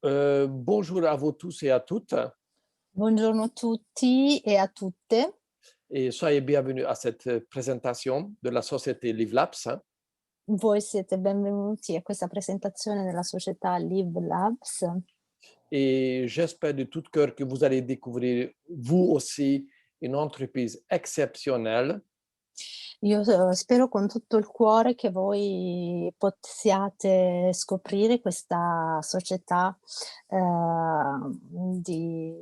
Bonjour à vous tous et à toutes Buongiorno a tutti e a tutte. et soyez bienvenus à cette présentation de la société LiveLabs, hein. Voi siete benvenuti a questa presentazione della società Live Labs. Et j'espère de tout cœur que vous allez découvrir vous aussi une entreprise exceptionnelle Io, spero con tutto il cuore che voi possiate scoprire questa società, di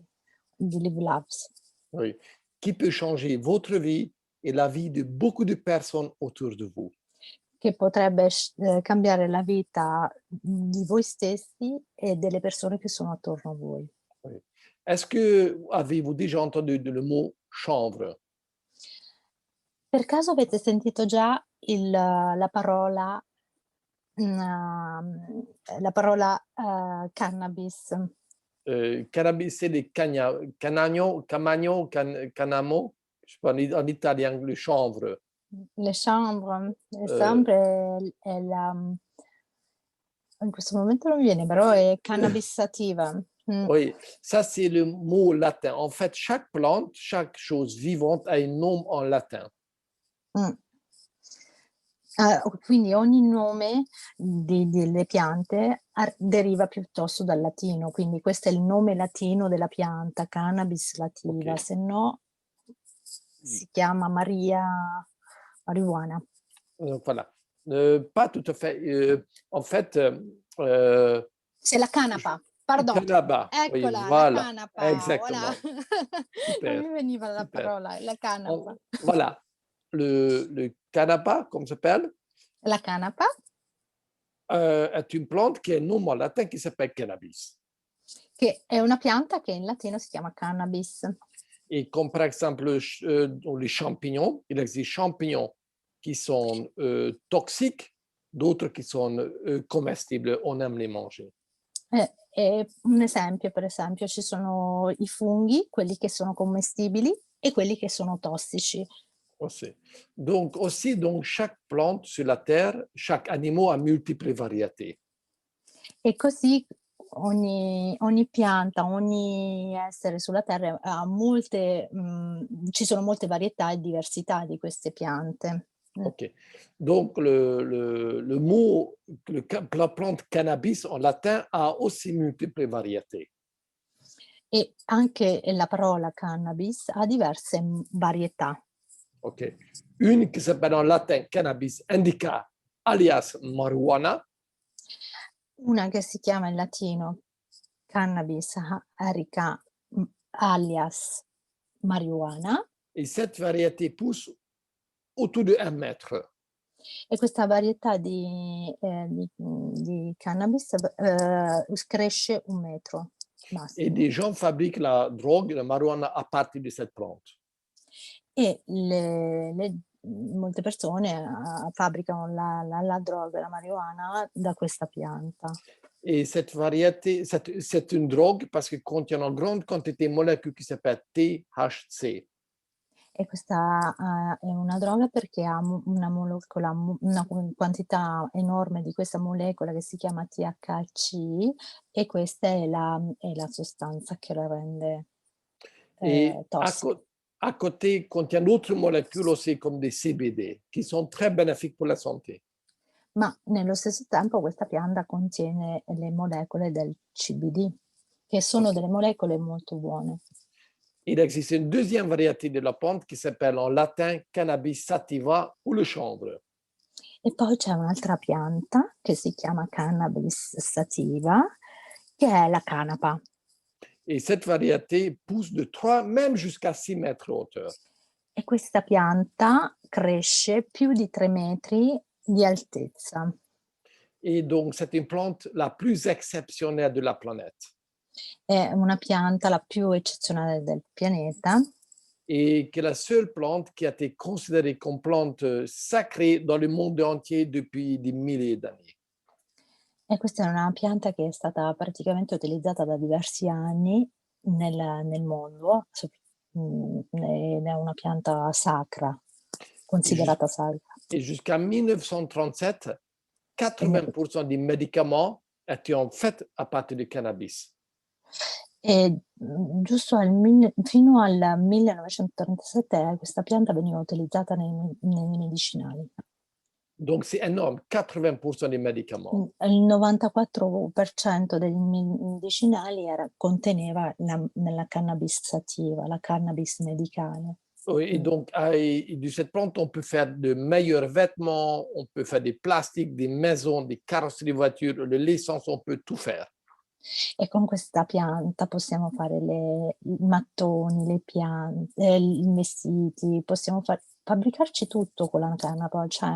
Live Labs, oui, qui peut changer votre vie et la vie de beaucoup de personnes autour de vous. che potrebbe cambiare la vita di voi stessi e delle persone che sono attorno a voi. Oui. Est-ce que avez-vous déjà entendu le mot chanvre? Per caso avete sentito già la parola cannabis? Cannabis, c'est des camagno, canamo, je sais pas, en italien, le chanvre. Le chanvre, è Euh, sempre in questo momento non mi viene, però è cannabis sativa. Oui, ça c'est le mot latin. En fait, chaque plante, chaque chose vivante a un nom en latin. Mh. Quindi ogni nome delle piante deriva piuttosto dal latino, quindi questo è il nome latino della pianta, Cannabis Ok. sativa, se no si chiama marijuana. Donc voilà. Pas tout à fait. En fait, C'est la je- canapa, pardon. Canaba, oui, Eccola, la voilà, canapa, voilà. exactement. Non Super, mi veniva la super. parola, la canapa. Voilà, le canapa, comme ça s'appelle, La canapa, est une plante qui a un nom en latin qui s'appelle cannabis. che è una pianta che in latino si chiama cannabis. Et comme par exemple les champignons, il existe des champignons qui sont toxiques, d'autres qui sont comestibles, on aime les manger. Un esempio, per esempio, ci sono i funghi, quelli che sono commestibili e quelli che sono tossici. Aussi. Donc, chaque plante sur la terre, chaque animal a multiples variétés. E così ogni pianta, ogni essere sulla terra ha ci sono molte varietà e diversità di queste piante. OK. Donc, le mot, la plante cannabis en latin a aussi multiples variétés. E anche la parola cannabis ha diverse, varietà. OK. Une qui s'appelle en latin cannabis indica, alias marijuana, Una che si chiama in latino Cannabis erica, alias marijuana, et cette variété pousse autour de 1 mètre. e questa varietà di cannabis, cresce 1 metro Et massimo. des gens fabriquent la drogue, la marijuana, à partir de cette plante. E molte persone, fabbricano la droga, la marijuana da questa pianta. Et cette variété, c'est une drogue parce qu'elle contient une grande quantité de molécules qui s'appellent THC. E questa, è una droga perché ha una molecola una quantità enorme di questa molecola che si chiama THC, e questa è la sostanza che la rende, Et tossica. à côté, contient d'autres molécules aussi comme des CBD qui sont très bénéfiques pour la santé. Ma nello stesso tempo questa pianta contiene le molecole del CBD, che sono Ok. delle molecole molto buone. Il existe une deuxième variété de la plante qui s'appelle en latin cannabis sativa ou le chanvre. E poi c'è un'altra pianta che si chiama Cannabis sativa, che è la canapa. Et cette variété pousse de 3, même jusqu'à 6 mètres de hauteur. E questa pianta cresce più di 3 metri di altezza. Et donc, c'est une plante la plus exceptionnelle de la planète. È una pianta la più eccezionale del pianeta, Et qui est la seule plante qui a été considérée comme plante sacrée dans le monde entier depuis des milliers d'années. e questa è una pianta che è stata praticamente utilizzata da diversi anni nel mondo, ed è una pianta sacra, Et, jus- considerata sacra. et jusqu'à 1937, E ne 80% des médicaments étaient faites à partir du cannabis. E, giusto fino al 1937 questa pianta veniva utilizzata nei medicinali. Donc, c'est énorme, 80% des médicaments. Il 94% dei medicinali conteneva la cannabis sativa, la cannabis medicale. Oui, et donc, de cette plante, on peut faire de meilleurs vêtements, on peut faire des plastiques, des maisons, des carrosseries de voitures, de l'essence, on peut tout faire. E con questa pianta possiamo fare i mattoni, le piante, i vestiti, possiamo fabbricarci tutto con la canapa, cioè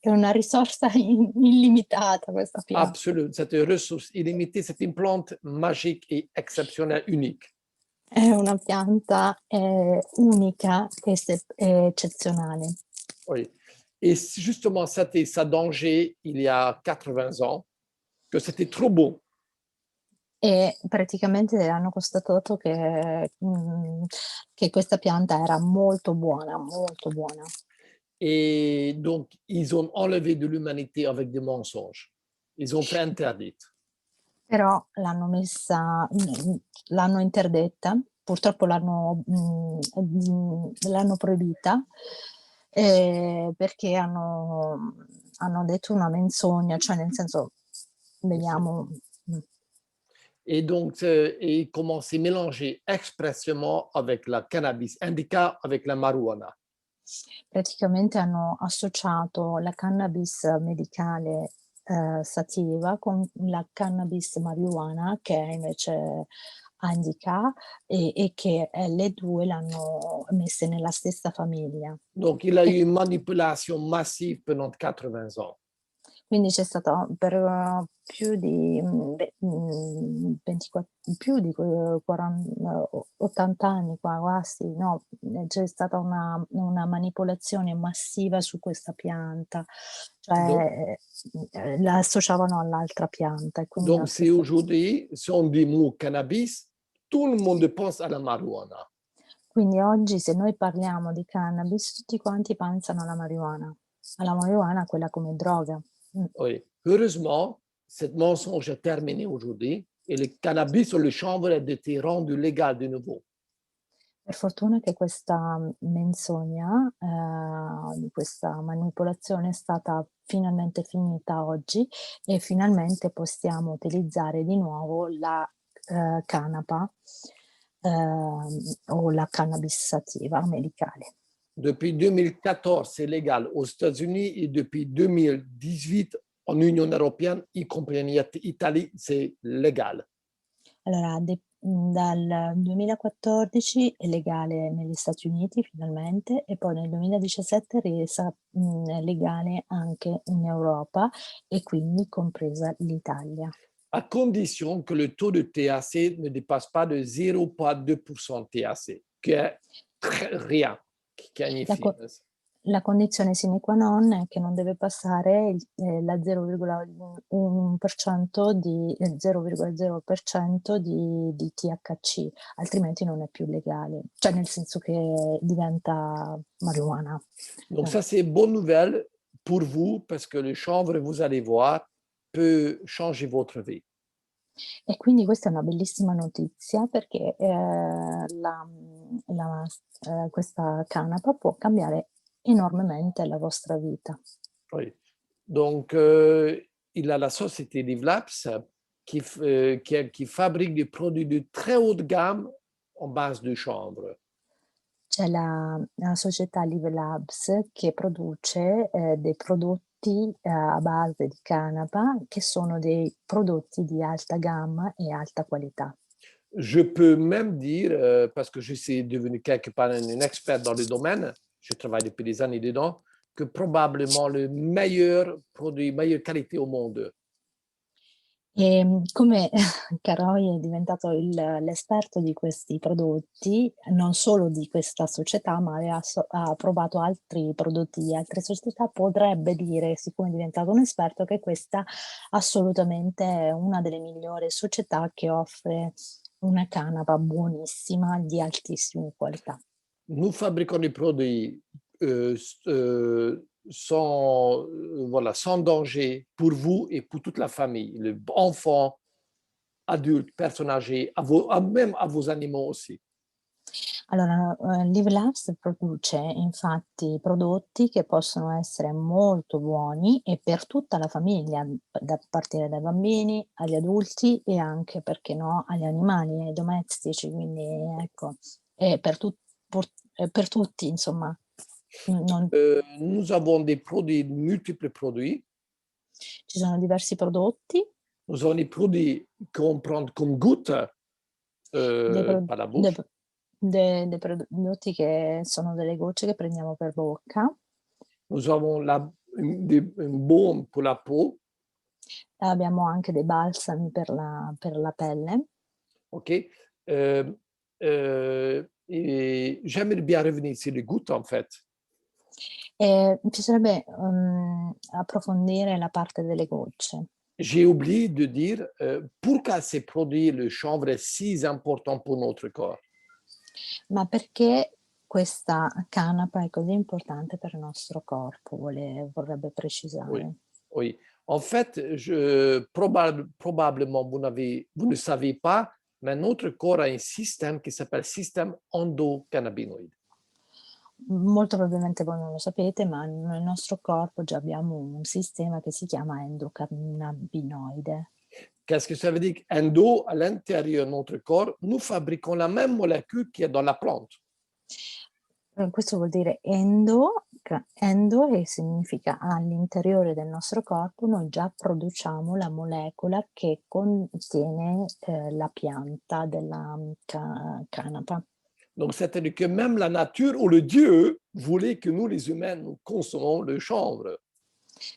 è una risorsa illimitata questa pianta. Absolument, c'est une ressource illimitée, c'est une plante magique et exceptionnelle, unique. È una pianta, unica e eccezionale. Oui. Et justement, c'était sa danger il y a 80 ans, que c'était trop beau. E praticamente hanno constatato che questa pianta era molto buona, molto buona. Et donc, ils ont enlevé de l'humanité avec des mensonges. Ils ont fait interdite. Però l'hanno interdetta, purtroppo l'hanno proibita, perché hanno detto una menzogna, cioè nel senso vediamo Et donc, ils commencent à mélanger expressément avec la cannabis indica, avec la marijuana. praticamente hanno associato la cannabis medicale, sativa con la cannabis marijuana che è invece indica e che, le 2 l'hanno messe nella stessa famiglia. Donc, il a E eu une manipulation massive pendant 80 ans. quindi c'è stata per più di, 24 più di 80 anni quasi, no, c'è stata una manipolazione massiva su questa pianta, Donc, cioè, la associavano all'altra pianta e quindi donc la c'est stessa. aujourd'hui, si on dit mot cannabis, tout le monde pense à la marijuana. Quindi oggi se noi parliamo di cannabis tutti quanti pensano alla marijuana quella come droga. Oui. Heureusement, cette mensonge est terminée aujourd'hui et le cannabis ou le chanvre a été rendu légal de nouveau. Per fortuna che questa menzogna, di questa manipolazione è stata finalmente finita oggi e finalmente possiamo utilizzare di nuovo la, canapa, o la cannabis sativa medicale. Depuis 2014, c'est légal aux États-Unis et depuis 2018 en Union européenne, y compris en Italie, c'est légal. Allora, dal 2014 è legale negli Stati Uniti finalmente e poi nel 2017 resa, legale anche in Europa e quindi compresa l'Italia. À condition que le taux de THC ne dépasse pas de 0,2% THC, qui est rien, qui La signifie. co la condizione sine qua non è che non deve passare la 0,1% 0,0% di THC, altrimenti non è più legale. Cioè nel senso che diventa marijuana. Donc ça, c'est bonne nouvelle pour vous parce que le chanvre, vous allez voir, peut changer votre vie. E quindi questa è una bellissima notizia perché, questa canapa può cambiare enormemente la vostra vita. Oui. Donc, il a la société Livlabs qui fabrique des produits de très haute gamme en base de chanvre. C'è la società Live Labs che produce, dei prodotti, a base di canapa, che sono dei prodotti di alta gamma e alta qualità. Je peux même dire, parce que je suis devenu quelque part un expert dans le domaine, je travaille depuis des années dedans, que probablement le meilleur produit, meilleure qualité au monde. Come Caroy è diventato l'esperto di questi prodotti, non solo di questa società, ma ha provato altri prodotti di altre società, potrebbe dire, siccome è diventato un esperto, che questa assolutamente è una delle migliori società che offre una canapa buonissima, di altissima qualità. Nous fabriquons des produits voilà, sans danger pour vous et pour toute la famille, les enfants, adultes, personnes âgées, même à vos animaux aussi. Allora, Live Labs produce infatti prodotti che possono essere molto buoni e per tutta la famiglia, da partire dai bambini agli adulti e anche, perché no, agli animali, ai domestici, quindi ecco, e per tutti insomma. Non Nous avons des produits, multiples produits. Ci sono diversi prodotti, Nous avons des produits qu'on prend comme goutte dei pro par la dei bouche. p dei prodotti che sono delle gocce che prendiamo per bocca. Nous avons un baume pour la peau. Abbiamo anche dei balsami per la pelle. OK. Et j'aimerais bien revenir sur les gouttes, en fait. Mi piacerebbe, approfondire la parte delle gocce. J'ai oublié de dire pourquoi ces produits, le chanvre, est si important pour notre corps. Ma perché questa canapa è così importante per il nostro corpo? Vorrebbe Oui, precisare. oui. En fait, probablement, vous ne savez pas, mais notre corps a un système qui s'appelle système endocannabinoïde. Molto probabilmente voi non lo sapete, ma nel nostro corpo già abbiamo un sistema che si chiama endocannabinoide. Qu'est-ce que ça veut dire? Endo, à l'intérieur de notre corps, nous fabriquons la même molécule qui est dans la plante. Questo vuol dire endo che significa all'interiore del nostro corpo noi già produciamo la molecola che contiene, la pianta della, canapa. Donc, c'est-à-dire que même la nature ou le Dieu voulait que nous, les humains, nous consommons le chanvre.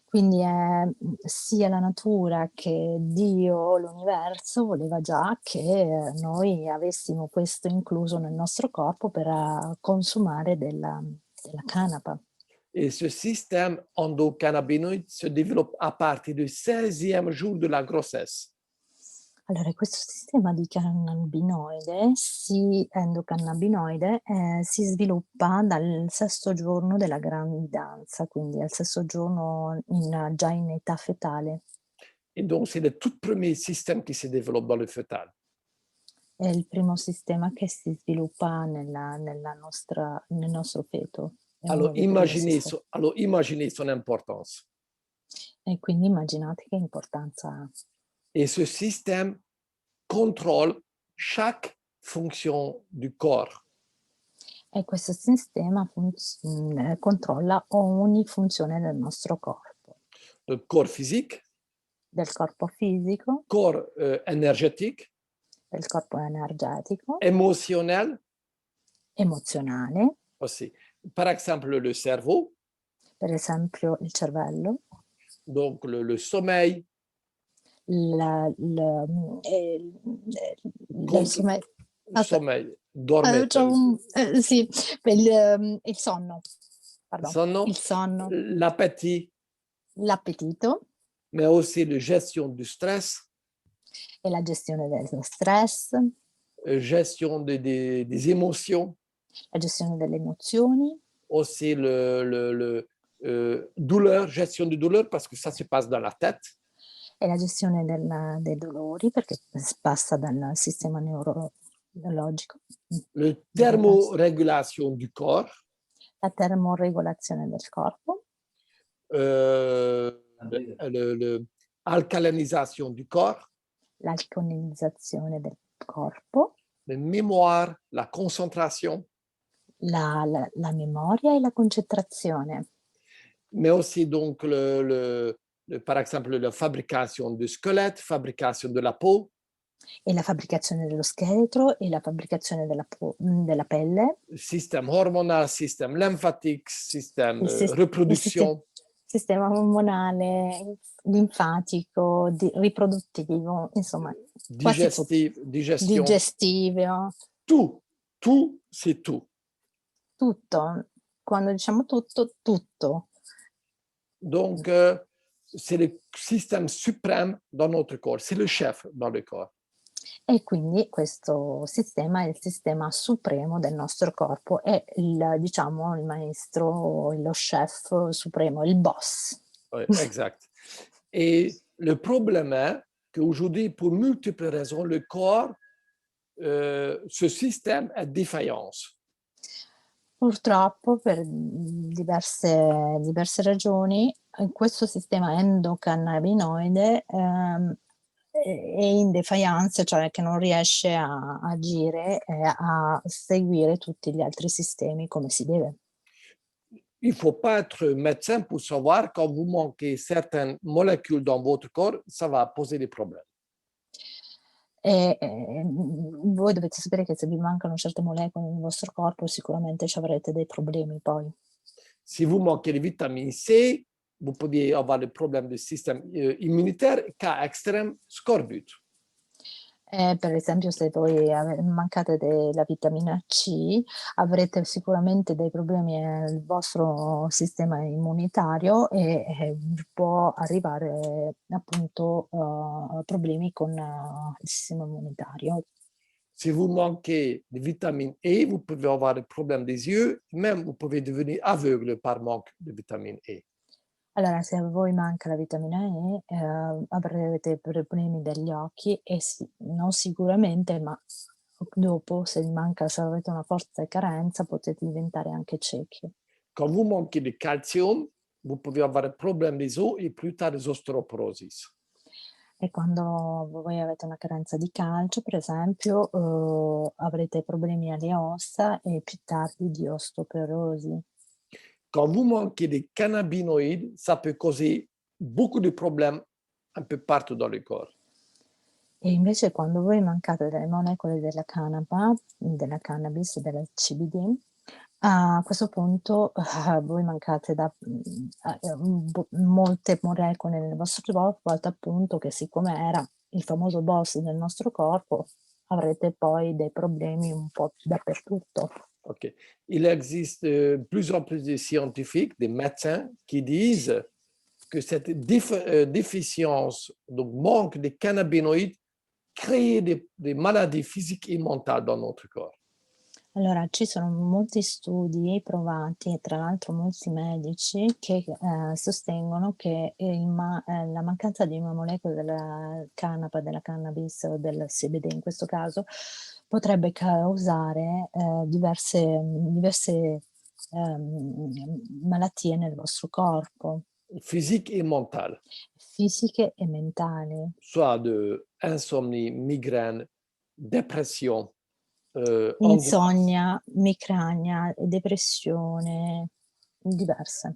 Quindi è, sia la natura che Dio, l'universo, voleva già che, noi avessimo questo incluso nel nostro corpo per, consumare della canapa. Et ce système endocannabinoïde se développe à partir du 16e jour de la grossesse. Allora, questo sistema di endocannabinoide, si sviluppa dal sesto giorno della gravidanza, quindi al sesto giorno già in età fetale. Et donc, c'est le tout premier système qui se développe dans le fœtal. È il primo sistema che si sviluppa nel nostro feto. È uno dei primi sistemi. Alors, imaginez son importance. E quindi immaginate che importanza ha. Et ce système contrôle chaque fonction du corps. E questo sistema controlla ogni funzione del nostro corpo, Le corps physique, del corpo fisico, corps énergétique, del corpo energetico, émotionnel emozionale, aussi. Par exemple, le cerveau, per esempio il cervello, donc le sommeil, contre, somme sommeil, dormir, c'ho sì, per il sonno, pardon, sonno, il sonno, l'appétit, l'appetito mais aussi la gestion du stress, e la gestione dello stress, gestion des émotions, la gestione delle emozioni aussi douleur, gestion de douleur, parce que ça se passe dans la tête. e la gestione dei dolori, perché passa dal sistema neurologico, Le bypass, thermorégulation du corps, la termoregolazione del corpo, alcalinisation du corps, l'alcolizzazione del corpo, la mémoire, la concentration, la memoria e la concentrazione, mais aussi donc par exemple la fabrication du squelette, fabrication de la peau, e la fabbricazione dello scheletro e la fabbricazione della pelle, système hormonal, système lymphatique, système il reproduction, sistema ormonale, linfatico, riproduttivo, insomma quasi tutto, digestion, digestivo, tout, tout, c'est tout. tutto. Quando diciamo tutto, tutto. Donc, c'est le système suprême dans notre corps, c'est le chef dans le corps. E quindi questo sistema è il sistema supremo del nostro corpo, è il diciamo il maestro, lo chef supremo, il boss. Ouais, exact. Et le problème est qu'aujourd'hui, pour multiples raisons, le corps, ce système est défaillance. Purtroppo per, diverse ragioni, questo sistema endocannabinoide, è in defiance, cioè che non riesce a agire e a seguire tutti gli altri sistemi come si deve. Il ne faut pas être médecin pour savoir quand vous manquez certaines molécules dans votre corps, ça va poser des problèmes. E, voi dovete sapere che se vi mancano certe molecole nel vostro corpo sicuramente c'avrete dei problemi poi. Si vous manquez de vitamine C, vous pouvez avoir des problèmes de système immunitaire, cas extrême, scorbut. Per esempio se voi mancate della vitamina C, avrete sicuramente dei problemi al vostro sistema immunitario e può arrivare appunto, problemi con il sistema immunitario. Si vous manquez de vitamine E, vous pouvez avoir des problèmes des yeux, même vous pouvez devenir aveugle par manque de vitamine E. Allora, se a voi manca la vitamina E, avrete problemi degli occhi e non sicuramente, ma dopo se vi manca, se avete una forte carenza, potete diventare anche ciechi. Quand vous manquez de calcium, vous pouvez avoir des problèmes des os et plus tard des ostéoporosis. E quando voi avete una carenza di calcio, per esempio, avrete problemi alle ossa e più tardi di osteoporosi. Quand vous manquez de cannabinoïdes, ça peut causer beaucoup de problèmes un peu partout dans le corps. E invece quando voi mancate delle molecole della cannabis, della CBD, a questo punto, voi mancate molte molecole nel vostro corpo, al tal punto che siccome era il famoso boss del nostro corpo, avrete poi dei problemi un po' dappertutto. Ok. Il existe de plus en plus de scientifiques, des médecins, qui disent que cette déficience, donc manque de cannabinoïdes, crée des maladies physiques et mentales dans notre corps. Allora, ci sono molti studi provati e tra l'altro molti medici che, sostengono che, la mancanza di una molecola della canapa, della cannabis o del CBD in questo caso, potrebbe causare, diverse, malattie nel vostro corpo, Physique et mentale, fisiche e mentali. soit de insomnie, migraine, dépression, angoisse, Insonnia, micrania, depressione, diverse.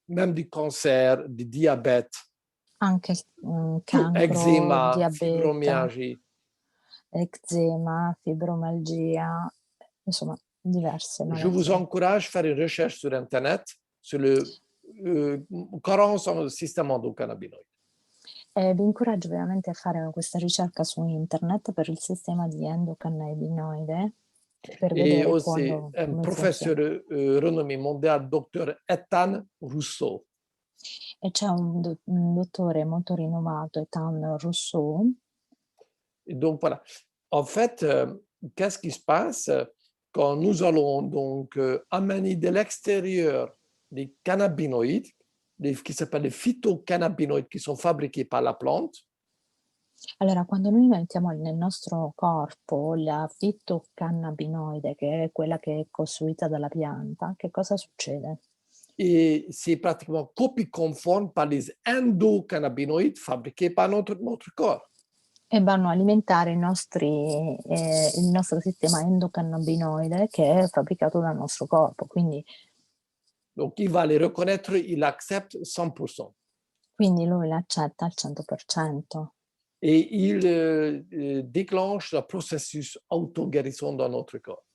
même du cancer, du diabète, Anche, tout, cancro, eczéma, diabete, fibromyalgie. eczema, fibromialgia, insomma diverse Je vous malattie. encourage à faire une recherche sur Internet sur le carence en système endocannabinoïde. E vi incoraggio veramente a fare questa ricerca su internet per il sistema di endocannabinoide, per Et vedere aussi un come professeur funziona. renommé mondial, docteur Ethan Rousseau. E c'è un dottore molto rinomato, Ethan Rousseau. Et donc voilà. En fait, qu'est-ce qui se passe quand nous allons donc amener de l'extérieur des cannabinoïdes, qui s'appellent les phytocannabinoïdes, qui sont fabriqués par la plante. Allora, quando noi mettiamo nel nostro corpo la fitocannabinoide, che è quella che è costruita dalla pianta, che cosa succede? Et c'est pratiquement copie conforme par les endocannabinoïdes fabriqués par notre corps. E vanno a alimentare il nostro sistema endocannabinoide che è fabbricato dal nostro corpo, Donc, il va les reconnaître, il l'accepte 100%. quindi lui l'accetta al 100%. Et il déclenche le processus auto-guérison dans notre corps.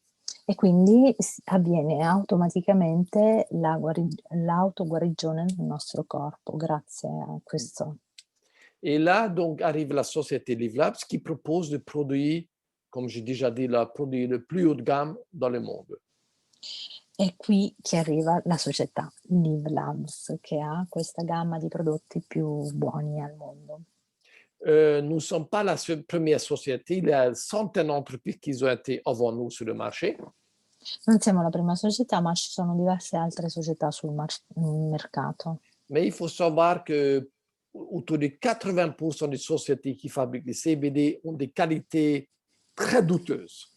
E quindi avviene automaticamente l'autoguarigione nel nostro corpo grazie a questo. Et là, donc, arrive la société LiveLabs qui propose des produits, comme j'ai déjà dit, le produit le plus haut de gamme dans le monde. È qui che arriva la società Live Labs, che ha questa gamma di prodotti più buoni al mondo. Nous ne sommes pas la première société, il y a centaines d'entreprises qui ont été avant nous sur le marché. Non siamo la prima società, ma ci sono diverse altre società sul mercato. Mais il faut savoir que autour de 80% des sociétés qui fabriquent des CBD ont des qualités très douteuses.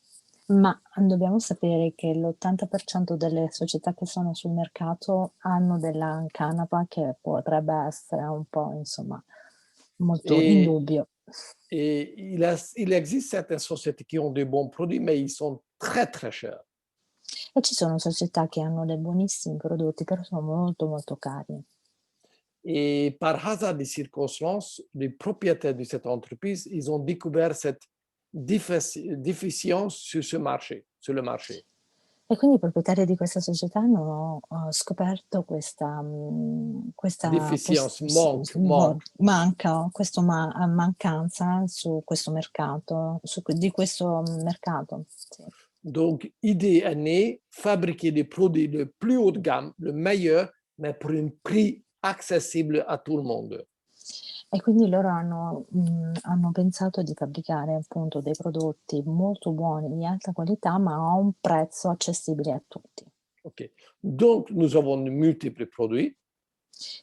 Ma dobbiamo sapere che l'80% delle società che sono sul mercato hanno della canapa che potrebbe essere un po', insomma, molto in Et, dubbio. et il existe certaines sociétés qui ont de bons produits, mais ils sont très, très chers. E ci sono società che hanno dei buonissimi prodotti, però sono molto, molto cari. Et par hasard des circonstances, les propriétaires de cette entreprise, ils ont découvert cette déficience sur ce marché, sur le marché. E quindi i proprietari di questa società hanno, scoperto questa Déficience, manque. manca questo mancanza su questo mercato, di questo mercato, sì. Donc, idée est née, fabriquer des produits de plus haute gamme, le meilleur, mais pour un prix accessible à tout le monde. E quindi loro hanno pensato di fabbricare appunto dei prodotti molto buoni, di alta qualità, ma a un prezzo accessibile a tutti. OK. Donc, nous avons de multiples produits.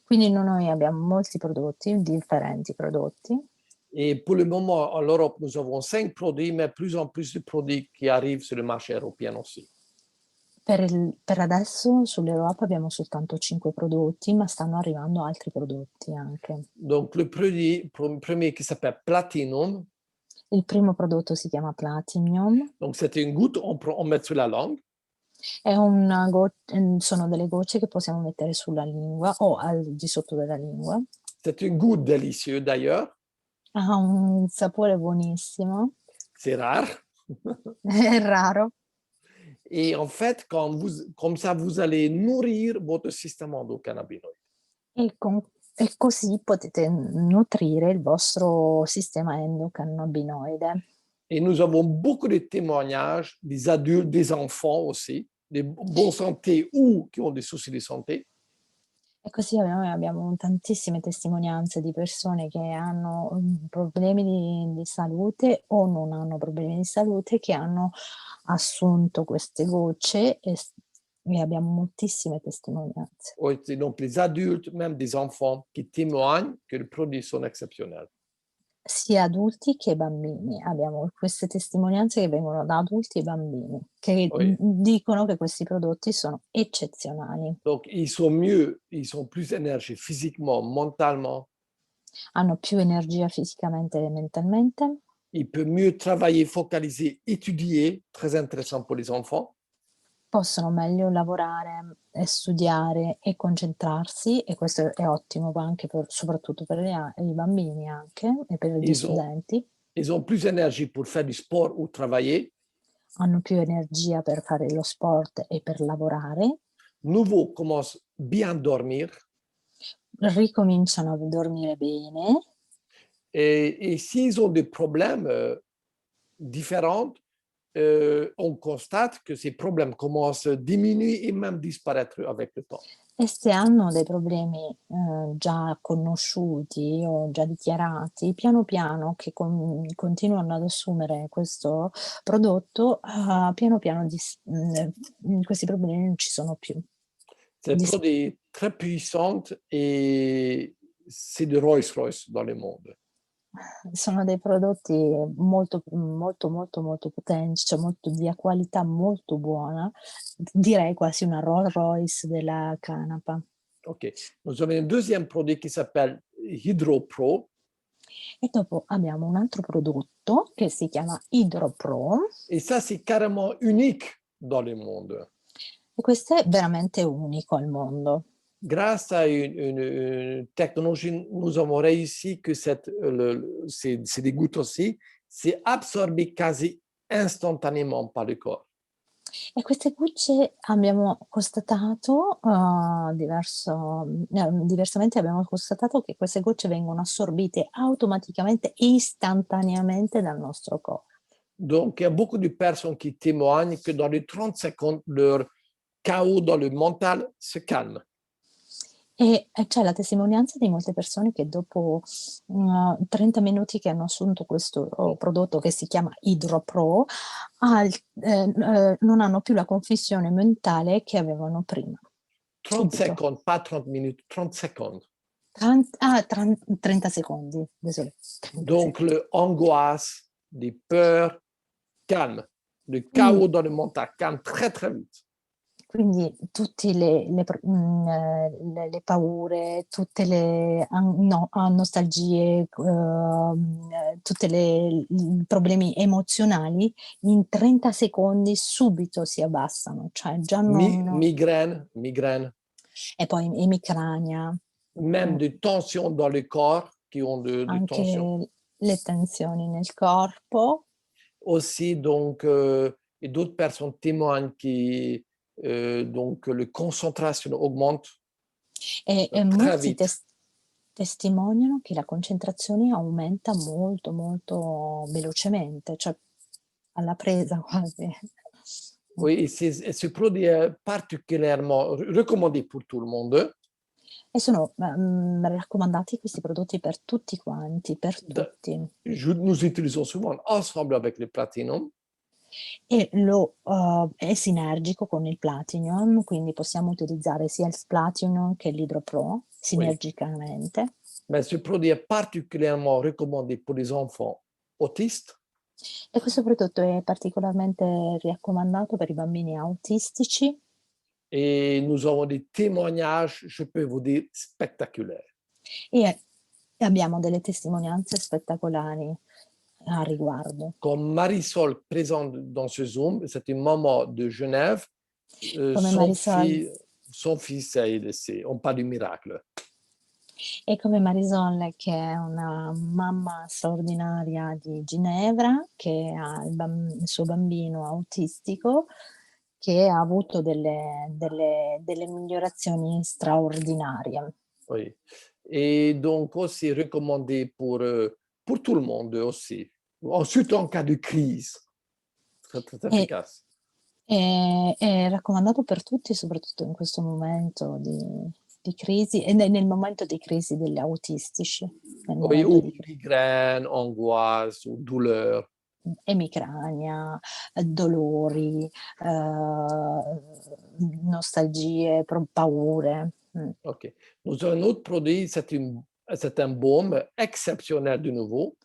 Quindi noi abbiamo molti prodotti, differenti prodotti. Et pour le moment, en Europe, nous avons 5 produits, mais plus en plus de produits qui arrivent sur le marché européen aussi. Per adesso sull'Europa abbiamo soltanto 5 prodotti, ma stanno arrivando altri prodotti anche. Donc, le produit premier qui s'appelle Platinum, Il primo prodotto si chiama Platinum, donc c'est une goutte, on met sur la langue. è sono delle gocce che possiamo mettere sulla lingua o al di sotto della lingua. C'est une goutte délicieuse d'ailleurs, Ha un sapore buonissimo, c'est rare. è raro. Et en fait, comme ça, vous allez nourrir votre système endocannabinoïde. E così potete nutrire il vostro sistema endocannabinoide. Et nous avons beaucoup de témoignages des adultes, des enfants aussi, des bons santé ou qui ont des soucis de santé. E così noi abbiamo tantissime testimonianze di persone che hanno, problemi di salute o non hanno problemi di salute, che hanno assunto queste gocce e abbiamo moltissime testimonianze. Donc les adultes, même des enfants qui témoignent que les produits sont exceptionnels. Sia adulti che bambini. Abbiamo queste testimonianze che vengono da adulti e bambini, che Oui. dicono che questi prodotti sono eccezionali. Donc ils sont mieux, ils sont plus énergiques physiquement, mentalement. Hanno più energia fisicamente e mentalmente, Ils peuvent mieux travailler, focaliser, étudier, très intéressant pour les enfants. possono meglio lavorare e studiare e concentrarsi, e questo è ottimo anche soprattutto per i bambini anche e per gli Ils ont, studenti. ils ont plus d'énergie pour faire du sport ou travailler. Hanno più energia per fare lo sport e per lavorare, Nouveau commencent bien à dormir. ricominciano a dormire bene. Et s'ils ont des problèmes différents, on constate que ces problèmes commencent à diminuer et même disparaître avec le temps. E se hanno dei problemi, già conosciuti o già dichiarati, piano piano che continuano ad assumere questo prodotto, piano piano questi problemi non ci sono più. C'est un Dis produit très puissant et c'est de Rolls-Royce dans le monde. Sono dei prodotti molto, molto, molto, molto potenti, cioè di qualità molto buona, direi quasi una Rolls Royce della canapa. OK. Nous avons un deuxième produit qui s'appelle HydroPro. E dopo abbiamo un altro prodotto che si chiama HydroPro. Et ça, c'est carrément unique dans le monde. E questo è veramente unico al mondo. Grâce à une technologie, nous avons réussi que ces des gouttes aussi, c'est absorbé quasi instantanément par le corps. E queste bucce abbiamo constatato, diversamente abbiamo constatato che queste gocce vengono assorbite automaticamente e istantaneamente dal nostro corpo. Donc, il y a beaucoup de personnes qui témoignent que dans les 30 secondes, leur chaos dans le mental se calme. E c'è la testimonianza di molte persone che dopo 30 minuti che hanno assunto questo prodotto che si chiama HydroPro, non hanno più la confusione mentale che avevano prima, 30 subito. secondes, pas 30 minutes, 30 secondes. 30 secondi, désolé, 30 Donc, secondi. le angoisse, des peurs, calme. Le Quindi chaos dans le mental, calme très, très vite. Quindi tutti le paure, tutte le nostalgie, tutte le i problemi emozionali in 30 secondi subito si abbassano, cioè già non Migraine, migraine, e poi emicrania, même mh, des tensions dans le corps qui ont de tensions. anche le tensioni nel corpo. Aussi, donc, et d'autres personnes témoignent qui, donc, la concentration augmente E très molti vite. testimoniano che la concentrazione aumenta molto, molto velocemente, cioè alla presa quasi. Oui, et ce produit est particulièrement recommandé pour tout le monde. E sono, raccomandati questi prodotti per tutti quanti, per Da- tutti. Nous utilisons souvent ensemble avec le Platinum. E è sinergico con il Platinum, quindi possiamo utilizzare sia il Platinum che l'Hydro Pro Oui, sinergicamente. mais ce produit est particulièrement recommandé pour les enfants autistes. E questo prodotto è particolarmente raccomandato per i bambini autistici. Et nous avons des témoignages, je peux vous dire, spectaculaires. E abbiamo delle testimonianze spettacolari a riguardo. Comme Marisol présente dans ce Zoom, c'est une maman de Genève. Come Marisol Son fils est décédé. On parle du miracle. come Marisol che è una mamma straordinaria di Ginevra, che ha il suo bambino autistico, che ha avuto delle migliorazioni straordinarie. Oui. Et donc aussi recommandé pour tout le monde aussi. Ensuite, en cas de crise, très, très E efficace. è raccomandato per tutti, soprattutto in questo momento di crisi e nel momento di crisi degli autistici, nel Oui, momento ou di cri migraine, angoisse, ou douleur. emicrania, dolori, nostalgie, paure. OK. Nous avons un autre produit, c'est un baume exceptionnel de nouveau.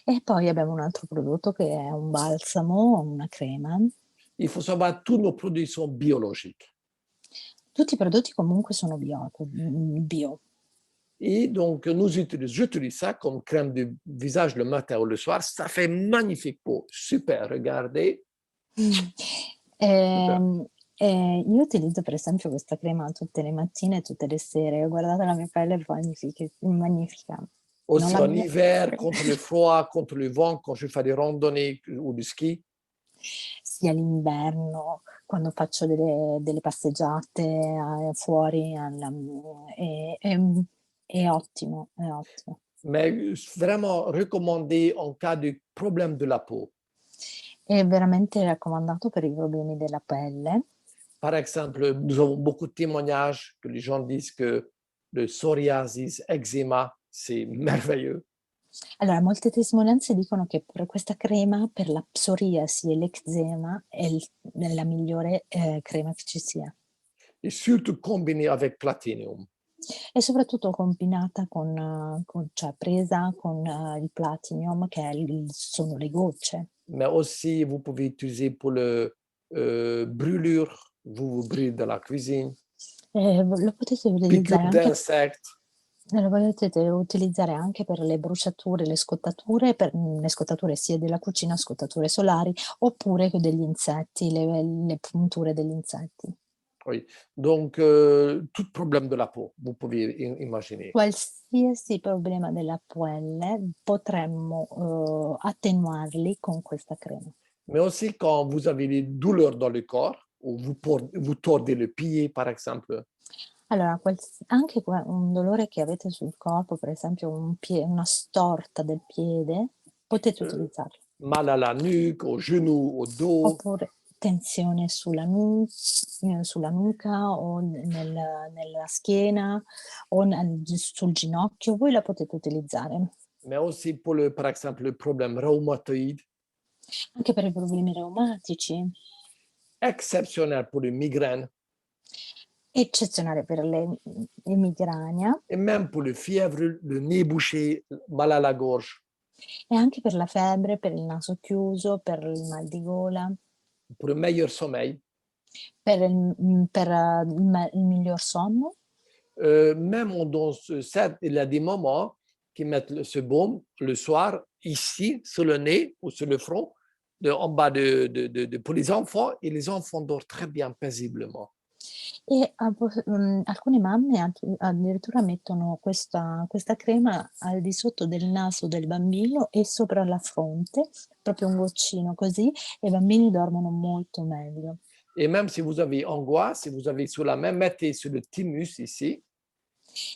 E poi abbiamo un altro prodotto che è un balsamo, una crema. Il faut savoir, tous nos produits sont biologiques. Tutti i prodotti comunque sono bio. Et donc, j'utilise ça comme crème de visage le matin ou le soir. Ça fait magnifique peau. Super, regardez. Super. Ehm, io utilizzo per esempio questa crema tutte le mattine e tutte le sere. Guardate la mia pelle è magnifica. Non Aussi la en mia hiver, contre le froid, contre le vent, quand je fais des randonnées ou du ski. sia l'inverno, quando faccio delle passeggiate, fuori è ottimo, è ottimo. Mais vraiment recommandé en cas de problème de la peau. È veramente raccomandato per i problemi della pelle. Par exemple, nous avons beaucoup de témoignages que les gens disent que le psoriasis, eczéma, c'est merveilleux. Allora, molte testimonianze dicono che per questa crema, per la psoriasi e l'eczema è la migliore, crema che ci sia. Et surtout combiné avec Platinum. E soprattutto combinata cioè presa con il Platinum che è sono le gocce. Mais aussi, vous pouvez utiliser pour le brûlure, vous brûlez dans la cuisine, Lo potete utilizzare piqûre anche d'insectes. lo potete utilizzare anche per le bruciature, le scottature, le scottature sia della cucina, scottature solari, oppure degli insetti, le punture degli insetti. Oui. Donc, tout problème de la peau, vous pouvez imaginer. Qualsiasi problema della pelle potremmo, attenuarli con questa crema. Mais aussi quand vous avez des douleurs dans le corps, ou vous tordez le pied, par exemple, Allora, anche un dolore che avete sul corpo, per esempio una storta del piede, potete euh, utilizzarlo. mal à la nuque, au genou, au dos, Oppure tensione sulla nuca o nella schiena o sul ginocchio, voi la potete utilizzare. Mais aussi pour par exemple, le problème rhumatoïde, Anche per i problemi reumatici, exceptionnel pour les migraines eccezionale per l'emicrania et même pour le fièvre, le nez bouché, mal à la gorge, e anche per la febbre, per il naso chiuso, per il mal di gola, pour le meilleur sommeil. per il miglior sonno. Même il y a des moments qui mettent ce baume le soir, ici, sur le nez ou sur le front, en bas pour les enfants, et les enfants dorment très bien, paisiblement. Alcune mamme addirittura mettono questa crema al di sotto del naso del bambino e sopra la fronte, proprio un goccino così, e i bambini dormono molto meglio. Et même si vous avez angoisse, si vous avez sous la main, mettez sur le thymus ici.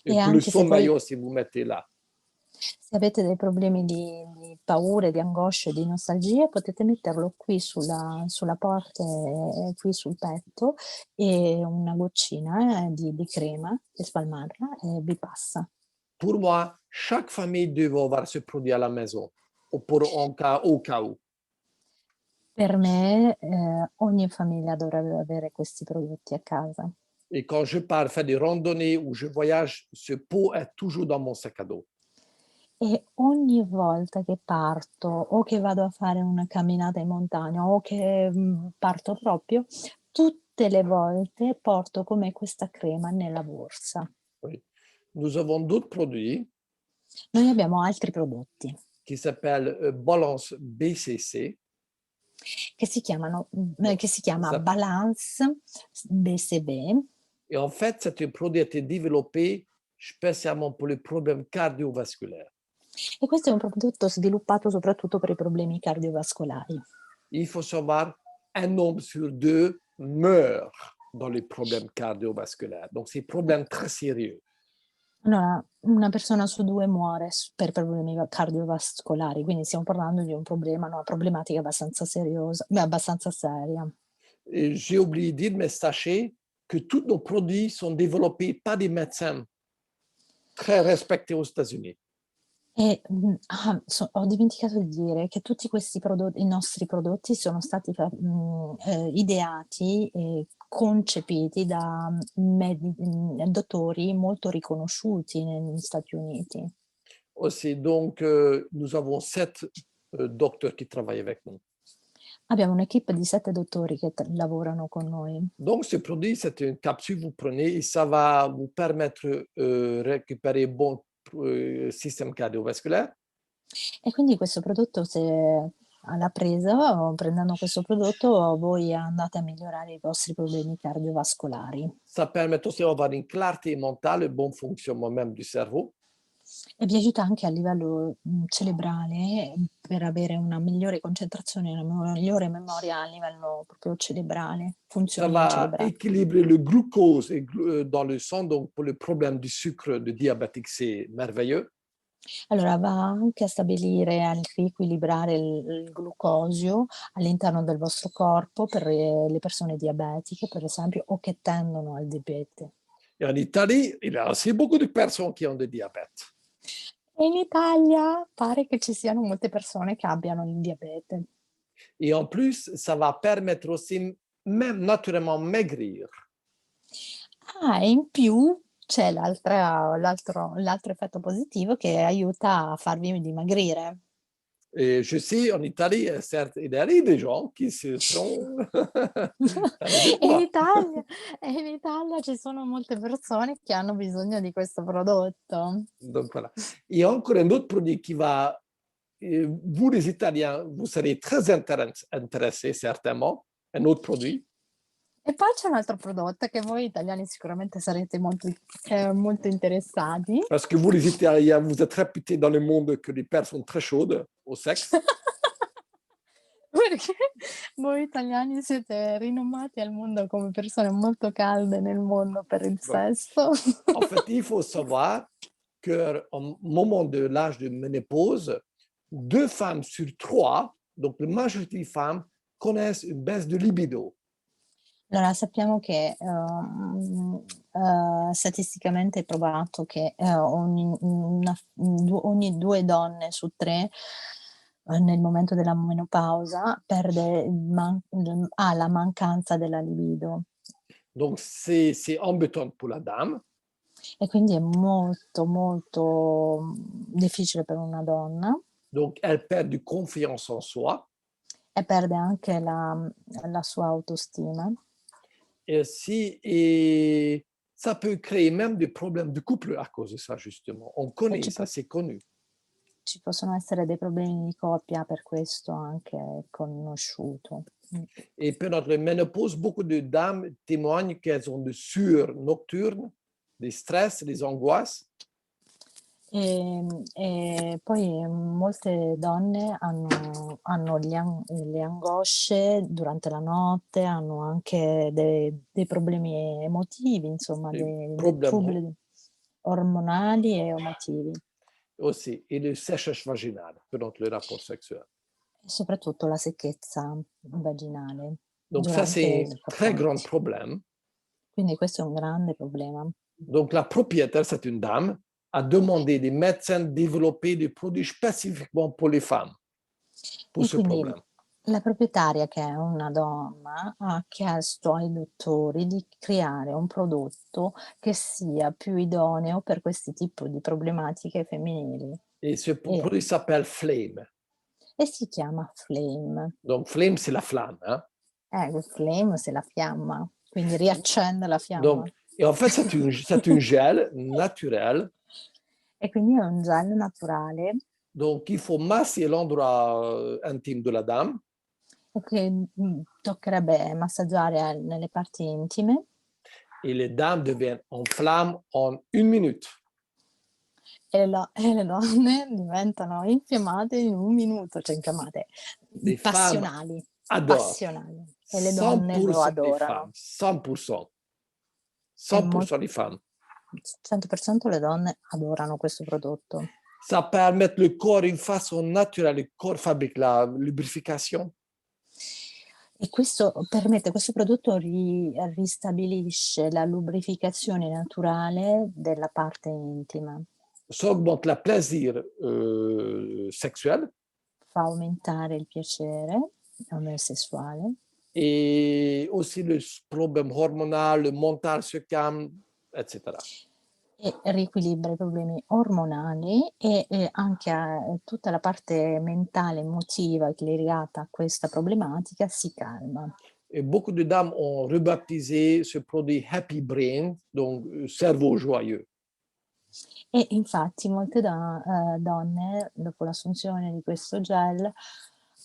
Et E pour le anche se sommeil voi aussi, vous mettez là. se avete dei problemi di paure, di angosce, di nostalgia, potete metterlo qui sulla parte e qui sul petto e una goccina, di crema e spalmarla e vi passa. Pour moi, chaque famille doit avoir ce produit à la maison, au cas où. Per me, ogni famiglia dovrebbe avere questi prodotti a casa. Et quand je pars faire des randonnées ou je voyage, ce pot est toujours dans mon sac à dos. E ogni volta che parto o che vado a fare una camminata in montagna o che, parto proprio, tutte le volte porto con me questa crema nella borsa. Oui. Nous avons d'autres produits Noi abbiamo altri prodotti qui s'appellent Balance BCC. che si chiama Ça- Balance BCB. Et en fait, c'est un produit qui a été développé spécialement pour les problèmes cardiovasculaires. E questo è un prodotto sviluppato soprattutto per i problemi cardiovascolari. Il faut savoir, un homme sur deux meurt dans les problèmes cardiovasculaires. Donc, c'est un problème très sérieux. Allora, una persona su 2 muore per problemi cardiovascolari, quindi stiamo parlando di un problema, una problematica abbastanza seriosa abbastanza seria. Et j'ai oublié de dire, mais sachez que tous nos produits sont développés par des médecins très respectés aux États-Unis. Ho dimenticato di dire che tutti questi i nostri prodotti sono stati ideati e concepiti da dottori molto riconosciuti negli Stati Uniti. Aussi, donc, nous avons 7 docteurs qui travaillent avec nous. Abbiamo un'equipe di 7 dottori che lavorano con noi. Donc, ce produit, c'est une capsule que vous prenez et ça va vous permettre de récupérer bon système cardiovasculaire. E quindi questo prodotto se alla presa o prendendo questo prodotto voi andate a migliorare i vostri problemi cardiovascolari. Ça permet aussi d'avoir une clarté mentale, un bon fonctionnement même du cerveau. E vi aiuta anche a livello, cerebrale, per avere una migliore concentrazione, una migliore memoria a livello proprio cerebrale, Ça funzioni va cerebrali. équilibrer le glucose dans le sang. Donc, pour le problème du sucre, de diabétique, c'est merveilleux. Allora va anche a stabilire, a riequilibrare il glucosio all'interno del vostro corpo per le persone diabetiche, per esempio, o che tendono al diabete. Et en Italie, il y a aussi beaucoup de personnes qui ont du diabète. E in Italia pare che ci siano molte persone che abbiano il diabete. Et en plus, ça va permettre aussi, même naturellement, maigrir. E in più c'è l'altro effetto positivo che aiuta a farvi dimagrire. Et je sais, en Italie, certes, il y a des gens qui se sont perdre du E in poids. Italia e in Italia ci sono molte persone che hanno bisogno di questo prodotto. Donc voilà. Il y a encore un autre produit qui va, vous les Italiens, vous serez très intéressés certainement, un autre produit. E poi c'è un altro prodotto che voi italiani sicuramente sarete molto interessati. Parce que vous les Italiens, vous êtes réputés dans le monde que les personnes très chaudes au sexe. Perché voi italiani siete rinomati al mondo come persone molto calde nel mondo per il Donc, sesso. en fait, il faut savoir qu'au moment de l'âge de ménopause, 2 femmes sur 3, donc la majorité des femmes, connaissent une baisse de libido. Allora sappiamo che, statisticamente è provato che, ogni 2 donne su 3, nel momento della menopausa ha la mancanza della libido. Donc, c'est embêtant pour la dame. E quindi è molto, molto, difficile per una donna Donc, elle perd du confiance en soi. e perde anche la sua autostima. Et aussi, et ça peut créer même des problèmes de couple à cause de ça, justement. On E connaît ça, c'est connu. ci possono essere dei problemi di coppia, per questo anche è conosciuto. Et pendant la ménopause, beaucoup de dames témoignent qu'elles ont des sueurs nocturnes, des stress, des angoisses. E poi molte donne hanno le angosce durante la notte, hanno anche dei problemi emotivi, insomma, Des dei problèmes trouble ormonali e emotivi. aussi, et le séchage vaginal pendant le rapport sexuel. E soprattutto la secchezza vaginale Donc ça, durante c'est i un très grand rapporti. problème. Quindi questo è un grande problema. Donc la propriétaire, c'est une dame, a demandé des médecins de développer des produits spécifiquement pour les femmes, pour E ce quindi problème. la proprietaria, che è una donna, ha chiesto ai dottori di creare un prodotto che sia più idoneo per questi tipo di problematiche femminili Et ce e produit s'appelle Flame. e si chiama Flame. Donc Flame, c'est la flamme. Hein? Il flame se la fiamma, quindi riaccende la fiamma. Donc, et en fait, c'est une gel naturel. E quindi è un gel naturale Donc, il faut masser l'endroit intime de la dame. che, toccherebbe massaggiare nelle parti intime Et les dames deviennent en flamme en 1 minute. e le donne diventano infiammate in 1 minuto, cioè infiammate, Les femmes passionali, adorent. passionali. E le donne lo 100% des adorano. femmes, 100%. E mol 100% des femmes. 100% le donne adorano questo prodotto. Ça permet le corps une façon naturelle, le corps fabrique la lubrification. E questo prodotto ristabilisce la lubrificazione naturale della parte intima, Ça augmente le plaisir sexuel fa aumentare il piacere sessuale et aussi le problème hormonal, le mental se calme, etc. e riequilibra i problemi ormonali e anche tutta la parte mentale, emotiva che è legata a questa problematica si calma. Et beaucoup de dames ont rebaptisé ce produit Happy Brain, donc cerveau joyeux. E infatti molte donne, dopo l'assunzione di questo gel,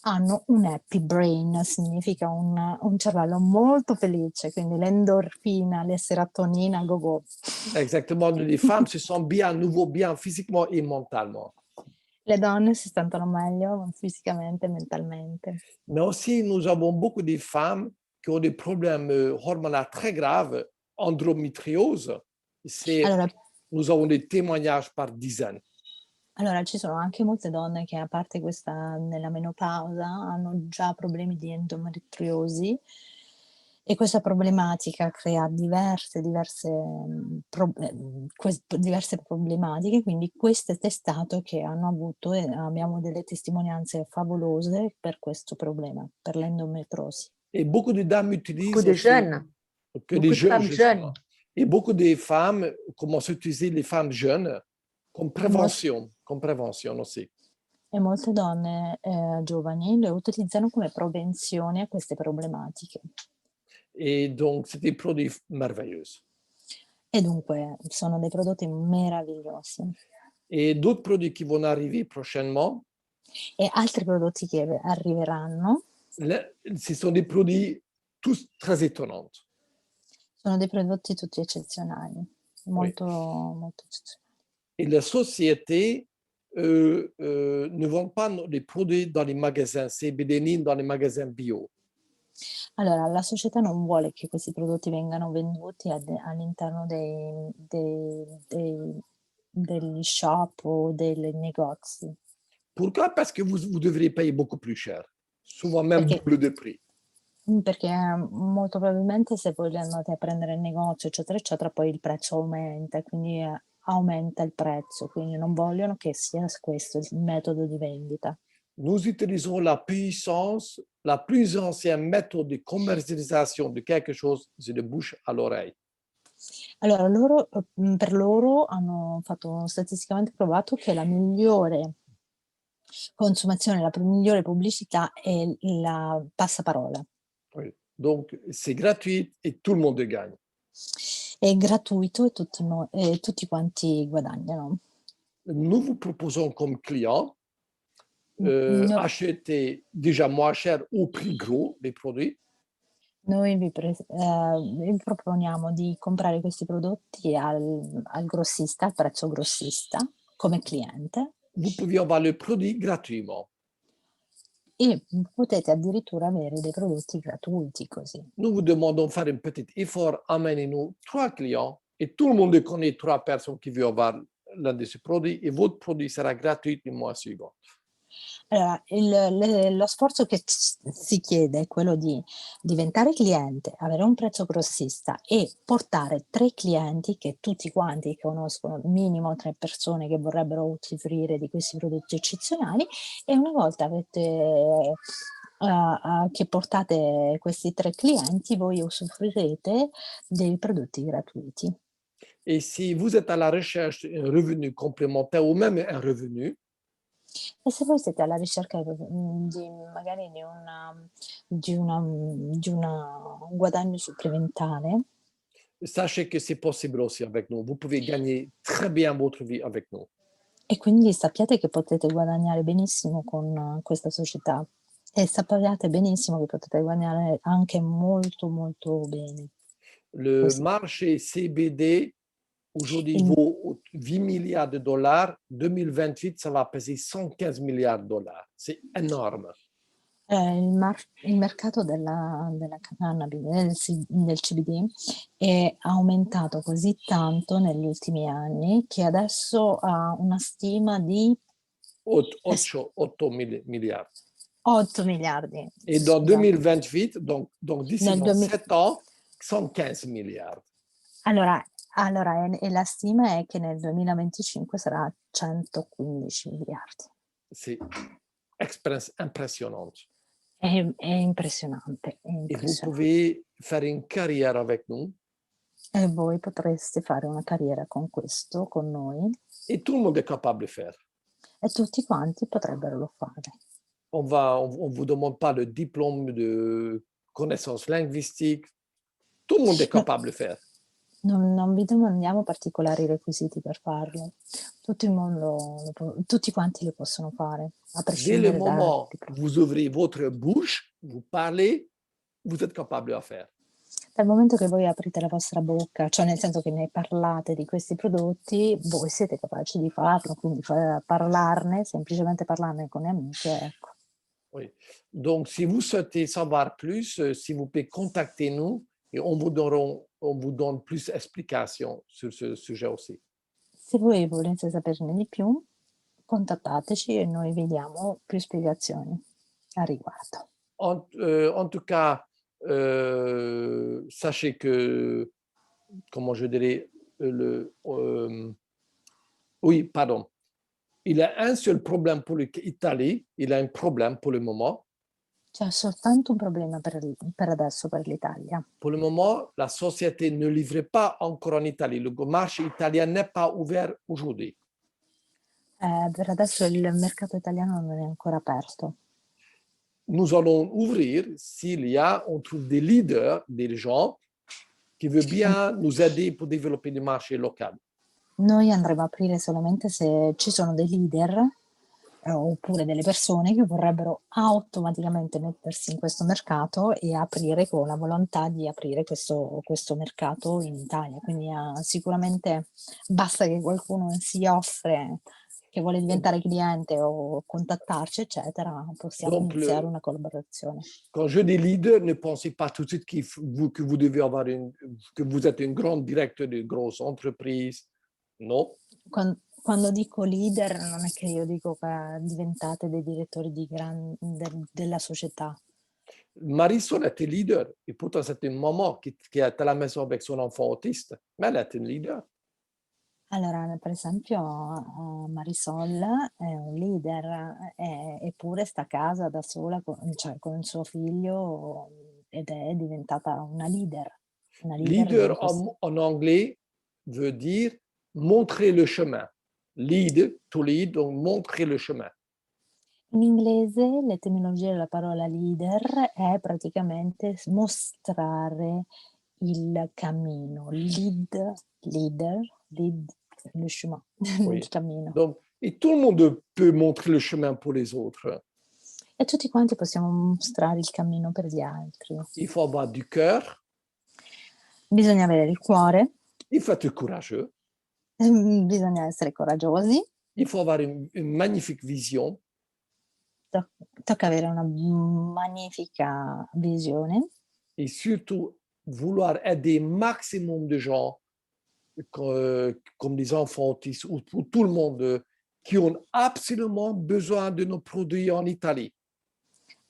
hanno un happy brain, significa un cervello molto felice, quindi l'endorfina, le serotonina, go go. Exactement, les femmes se sentent bien, à nouveau bien physiquement et mentalement. Le donne si sentono meglio fisicamente e mentalmente. Mais aussi, nous avons beaucoup de femmes qui ont des problèmes hormonaux très graves, endométriose. Allora Nous avons des témoignages par dizaines. Allora, ci sono anche molte donne che, a parte questa nella menopausa, hanno già problemi di endometriosi e questa problematica crea diverse problematiche, quindi questo è testato che hanno avuto e abbiamo delle testimonianze favolose per questo problema, per l'endometriosi. Et beaucoup de dames Beaucoup utilisent de aussi, jeunes, que des beaucoup de jeunes, femmes justement. jeunes. Et beaucoup de femmes commencent à utiliser les femmes jeunes comme prévention aussi. E molte donne, giovani le utilizzano come prevenzione a queste problematiche. Et donc, c'est des produits merveilleux. E dunque sono dei prodotti meravigliosi. Et d'autres produits qui vont arriver prochainement, E altri prodotti che arriveranno ce sont des produits tous très étonnants. sono dei prodotti tutti eccezionali, molto, molto eccezionali. Et la société ne vend pas des produits dans les magasins CBD ni dans les magasins bio. Allora, la società non vuole che questi prodotti vengano venduti all'interno degli shop o dei negozi. Pourquoi? Parce que vous devriez payer beaucoup plus cher, souvent même Perché double de prix. Perché molto probabilmente se voi li andate a prendere in negozio, eccetera, eccetera, poi il prezzo aumenta e quindi, aumenta il prezzo, quindi non vogliono che sia questo il metodo di vendita. Nous utilisons la puissance, la plus ancienne méthode de commercialisation de quelque chose, c'est de bouche à l'oreille. Allora loro per loro hanno fatto statisticamente provato che la migliore consumazione, la migliore pubblicità è la passaparola. Oui. Donc, c'est gratuit et tout le monde gagne. È gratuito e tutti quanti guadagnano. Nous vous proposons comme client No acheter déjà moins cher au prix gros des produits. Noi vi proponiamo di comprare questi prodotti al grossista, al prezzo grossista, come cliente Vous pouvez avoir le produit gratuitement. e potete addirittura avere dei prodotti gratuiti così. Nous vous demandons de faire un petit effort, amenez-nous 3 clients et tout le monde connaît 3 personnes qui veulent avoir l'un de ces produits et votre produit sera gratuit le mois suivant. Allora, lo sforzo che si chiede è quello di diventare cliente, avere un prezzo grossista e portare 3 clienti che tutti quanti conoscono, minimo 3 persone che vorrebbero usufruire di questi prodotti eccezionali e una volta che portate questi 3 clienti, voi usufruirete dei prodotti gratuiti. Et si vous êtes à la recherche d'un revenu complémentaire ou même un revenu, E se voi siete alla ricerca di magari un guadagno supplementare, sachez que c'est possible aussi avec nous. Vous pouvez gagner très bien votre vie avec nous. e quindi sappiate che potete guadagnare benissimo con questa società e sappiate benissimo che potete guadagnare anche molto, molto bene Le così. marché CBD aujourd'hui Il vaut 8 milliards de dollars. 2028, ça va peser 115 milliards de dollars. C'est énorme. il mercato della cannabis, del CBD è aumentato così tanto negli ultimi anni che adesso ha una stima di 8 milliards. 8 miliardi, Et dans scusate. 2028, donc d'ici Nel dans duemi 7 ans, 115 milliards. allora la stima è che nel 2025 sarà 115 miliardi. C'est impressionnant. È impressionante, è Et vous impressionante. pouvez faire une carrière avec nous. E voi potreste fare una carriera con questo, con noi, Et tout le monde est capable de faire. e tutti quanti potrebbero lo fare. On vous demande pas le diplôme de connaissances linguistiques. Tout le monde est No capable de faire. non vi domandiamo particolari requisiti per farlo. Tutto il mondo tutti quanti lo possono fare, a Dès le prescindere dal moment où diploma. vous ouvrez votre bouche, vous parlez, vous êtes capable de le faire. Dal momento che voi aprite la vostra bocca, cioè nel senso che ne parlate di questi prodotti, voi siete capaci di farlo, quindi parlarne, semplicemente parlarne con le amiche, ecco. Oui. Donc, si vous souhaitez savoir plus, s'il vous plaît, contactez-nous et on vous donne plus d'explications sur ce sujet aussi. Se voi volete saperne di più, contattateci e noi vi diamo più spiegazioni a riguardo. En tout cas, sachez que, comment je dirais, oui, pardon. Il a un seul problème pour l'Italie, il a un problème pour le moment. C'è soltanto un problema per adesso per l'Italia. Pour le moment, la société ne livre pas encore en Italie. Le marché italien n'est pas ouvert aujourd'hui. Per adesso il mercato italiano non è ancora aperto. Nous allons ouvrir s'il y a, on trouve des leaders, des gens qui veulent bien nous aider pour développer le marché local. Noi andremo a aprire solamente se ci sono dei leader, oppure delle persone che vorrebbero automaticamente mettersi in questo mercato e aprire con la volontà di aprire questo mercato in Italia. Quindi, sicuramente basta che qualcuno si offre, che vuole diventare cliente o contattarci, eccetera, possiamo Donc, iniziare una collaborazione. quand je dis leader, ne pensez pas tout de suite que vous devez avoir que vous êtes un grand directeur de grosse entreprise. Non. Quando dico leader non è che io dico che diventate dei direttori della società. Marisol était leader, et pourtant c'était une maman qui était à la maison avec son enfant autiste, mais elle était une leader. Allora, per esempio, Marisol è un leader, eppure sta a casa da sola cioè con il suo figlio ed è diventata una leader Leader in ques en anglais veut dire montrer le chemin. Lead, to lead, donc montrer le chemin. In inglese l'etimologia della parola leader è praticamente mostrare il cammino. Lead le chemin, il Oui. cammino. Donc, et tout le monde peut montrer le chemin pour les autres. E tutti quanti possiamo mostrare il cammino per gli altri. Il faut avoir du cœur, Bisogna avere il cuore, il faut être courageux, bisogna essere coraggiosi, il faut avoir une magnifique vision, tocca avere una magnifica visione et surtout vouloir aider maximum de gens, comme des enfants autistes ou pour tout le monde, qui ont absolument besoin de nos produits en Italie.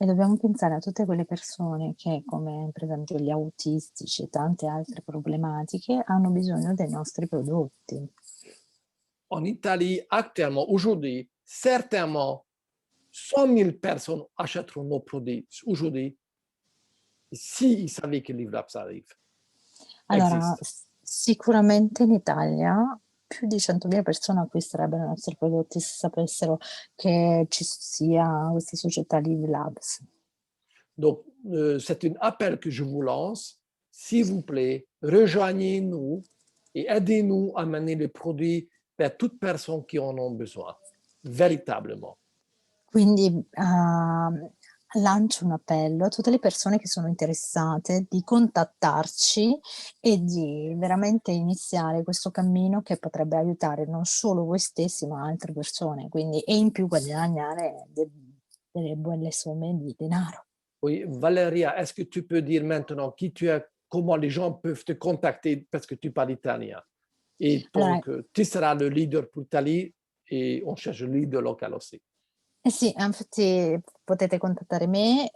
e dobbiamo pensare a tutte quelle persone che, come per esempio gli autistici e tante altre problematiche, hanno bisogno dei nostri prodotti. En Italie, actuellement, aujourd'hui, certainement, 100 000 personnes achèteront nos produits aujourd'hui s'ils savaient que l'IVLAPS arrive, Allora, existe. sicuramente in Italia più di 100.000 persone acquisterebbero i nostri prodotti se sapessero che ci sia questa società Live Labs. Donc, c'est un appel que je vous lance. S'il vous plaît, rejoignez-nous et aidez-nous à mener les produits vers toute personne qui en ont besoin, véritablement. Quindi, lancio un appello a tutte le persone che sono interessate di contattarci e di veramente iniziare questo cammino che potrebbe aiutare non solo voi stessi, ma altre persone, quindi e in più guadagnare delle buone somme di denaro. Oui, Valéria, est-ce que tu peux dire maintenant qui tu es, comment les gens peuvent te contacter parce que tu parles italien? Et Allora, donc, tu seras le leader pour Italie et on cherche le leader local aussi. eh sì, infatti potete contattare me,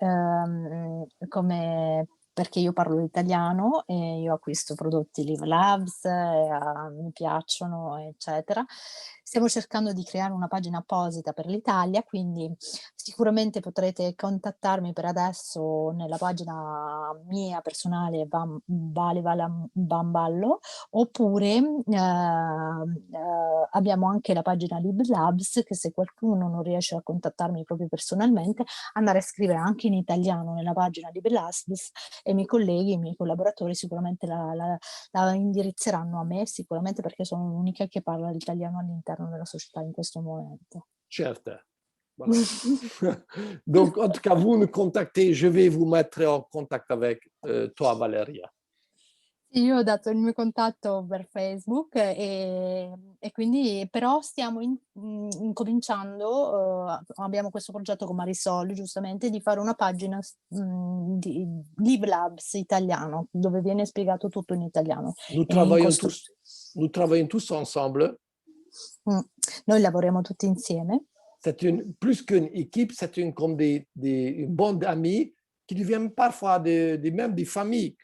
perché io parlo italiano e io acquisto prodotti Live Labs, mi piacciono, eccetera. Stiamo cercando di creare una pagina apposita per l'Italia, quindi sicuramente potrete contattarmi per adesso nella pagina mia personale Vale Bamballo, oppure, abbiamo anche la pagina Lib Labs che se qualcuno non riesce a contattarmi proprio personalmente, andare a scrivere anche in italiano nella pagina Lib Labs e i miei colleghi, i miei collaboratori sicuramente la indirizzeranno a me, sicuramente perché sono l'unica che parla l'italiano all'interno della società in questo momento. Certes. Voilà. Donc, en tout cas, vous me contactez, je vais vous mettre en contact avec toi, Valéria. Io ho dato il mio contatto per Facebook, e quindi però stiamo incominciando, abbiamo questo progetto con Marisol giustamente, di fare una pagina di Live Labs italiano, dove viene spiegato tutto in italiano Nous e in travaillons costru tous, nous travaillons tous ensemble. Noi lavoriamo tutti insieme. C'est plus qu'une équipe, c'est comme une bande d'amis qui deviennent parfois même des familles.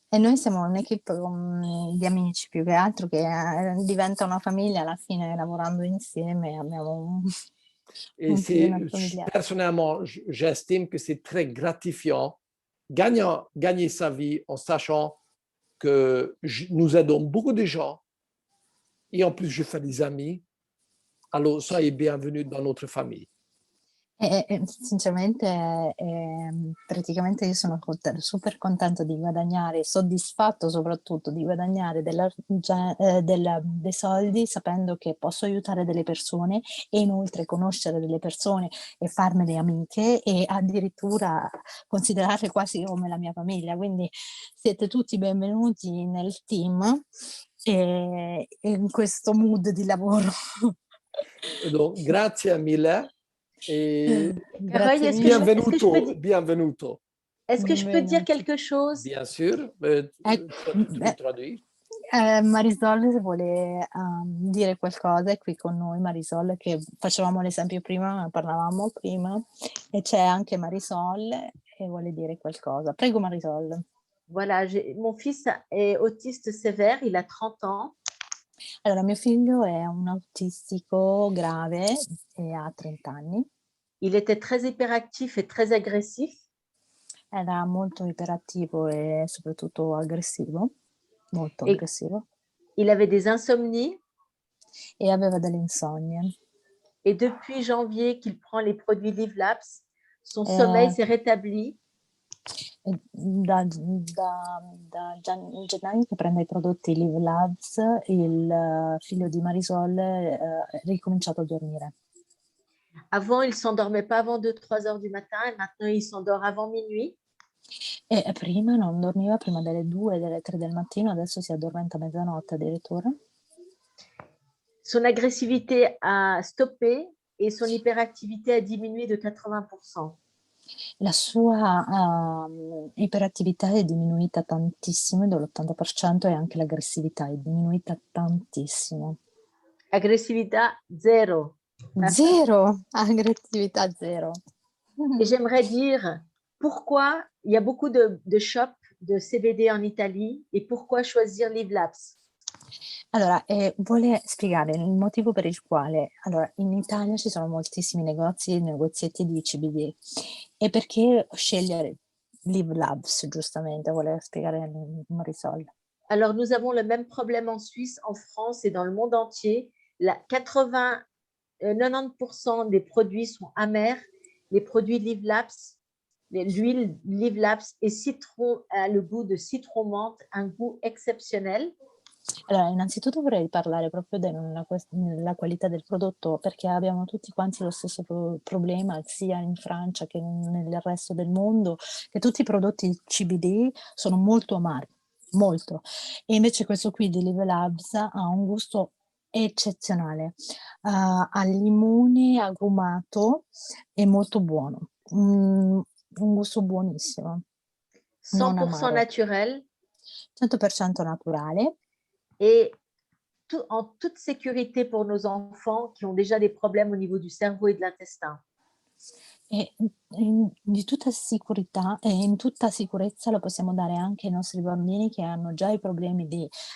E noi siamo un'equipe di amici più che altro che, diventa una famiglia alla fine lavorando insieme abbiamo Et un clima familiare. personnellement, j'estime que c'est très gratifiant gagner sa vie en sachant que nous aidons beaucoup de gens et en plus je fais des amis. Alors, soyez bienvenus dans notre famille. Sinceramente, praticamente io sono super contento di guadagnare, soddisfatto soprattutto di guadagnare dei soldi sapendo che posso aiutare delle persone e inoltre conoscere delle persone e farmele amiche e addirittura considerarle quasi come la mia famiglia. Quindi siete tutti benvenuti nel team e in questo mood di lavoro. Donc, grazie mille et Roy, Grazie bienvenuto, bienvenuto. est-ce que je peux dire quelque chose? Bien sûr, tu traduis. Marisol se vuole dire qualcosa, è qui con noi Marisol che facevamo l'esempio prima, parlavamo prima e c'è anche Marisol e vuole dire qualcosa. Prego Marisol. Voilà, mon fils est autiste sévère, il a 30 ans. Allora, mio figlio è un autistico grave e ha 30 anni. Il était très hyperactif et très agressif. Era molto iperattivo e soprattutto aggressivo, molto Et aggressivo, il avait des insomnies. e aveva delle insonie. Et depuis janvier qu'il prend les produits Livlabs, son Eh, sommeil s'est rétabli. E gennaio che prende i prodotti Live Labs, il figlio di Marisol è ricominciato a dormire. Avant, il ne s'endormait pas avant 2-3 heures du matin et maintenant, il s'endort avant minuit. E prima non dormiva prima delle 2, delle 3 del mattino, adesso si addormenta a mezzanotte addirittura. Son agressivité a stoppé et son hyperactivité a diminué de 80%. La sua iperattività è diminuita tantissimo, dell'80%, e anche l'aggressività è diminuita tantissimo. Agressivité zéro. Zero! Aggressività zero. Et j'aimerais dire pourquoi il y a beaucoup de shops de CBD en Italie et pourquoi choisir Livlabs. Allora, vuole spiegare il motivo per il quale, allora, in Italia ci sono moltissimi negozi e negozietti di CBD, e perché scegliere Live Labs, giustamente, vuole spiegare Marisol. Alors, nous avons le même problème en Suisse, en France et dans le monde entier. 90% des produits sont amers. Les produits Livlabs, l'huile Livlabs et citron a le goût de citron menthe, un goût exceptionnel. Allora, innanzitutto vorrei parlare proprio della qualità del prodotto, perché abbiamo tutti quanti lo stesso problema, sia in Francia che nel resto del mondo, che tutti i prodotti CBD sono molto amari, molto. E invece questo qui di Live Labs ha un gusto eccezionale, al limone agrumato e molto buono, un gusto buonissimo, non 100% amaro, naturel 100% naturale. et en toute sécurité pour nos enfants qui ont déjà des problèmes au niveau du cerveau et de l'intestin. E di tutta sicurezza lo possiamo dare anche ai nostri bambini che hanno già i problemi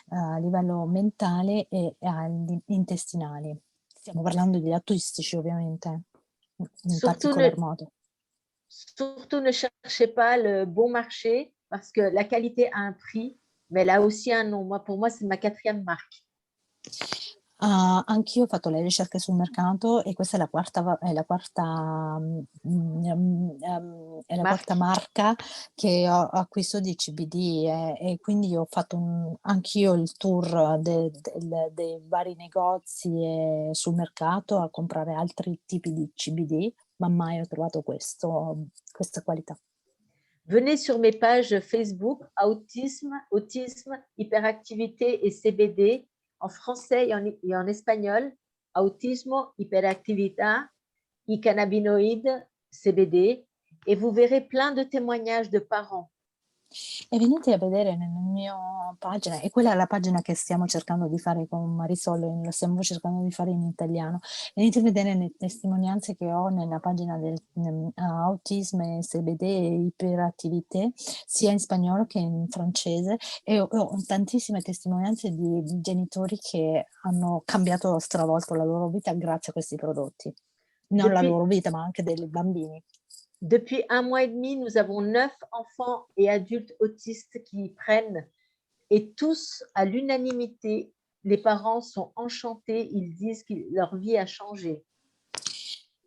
a livello mentale e intestinali. Stiamo parlando di autistici, ovviamente, in particolar modo. Surtout ne cherchez pas le bon marché parce que la qualité a un prix, mais elle a aussi un nom. Pour moi, c'est ma 4e marque. Anch'io ho fatto le ricerche sul mercato e questa è la quarta marca che acquisto di CBD, e quindi ho fatto anch'io il tour dei vari negozi sul mercato a comprare altri tipi di CBD, ma mai ho trovato questa qualità. Venez sur mes pages Facebook, autisme, hyperactivité et CBD, en français et en espagnol, autismo, hiperactività, y cannabinoïdes, CBD, et vous verrez plein de témoignages de parents. E venite a vedere nella mia pagina, e quella è la pagina che stiamo cercando di fare con Marisol, la stiamo cercando di fare in italiano. Venite a vedere le testimonianze che ho nella pagina del autismo e CBD e iperattività, sia in spagnolo che in francese, e ho tantissime testimonianze di genitori che hanno cambiato, stravolto la loro vita grazie a questi prodotti. Non la loro vita, ma anche dei bambini. Depuis 1 mois et demi, nous avons 9 enfants et adultes autistes qui y prennent, et tous, à l'unanimité, les parents sont enchantés, ils disent que leur vie a changé.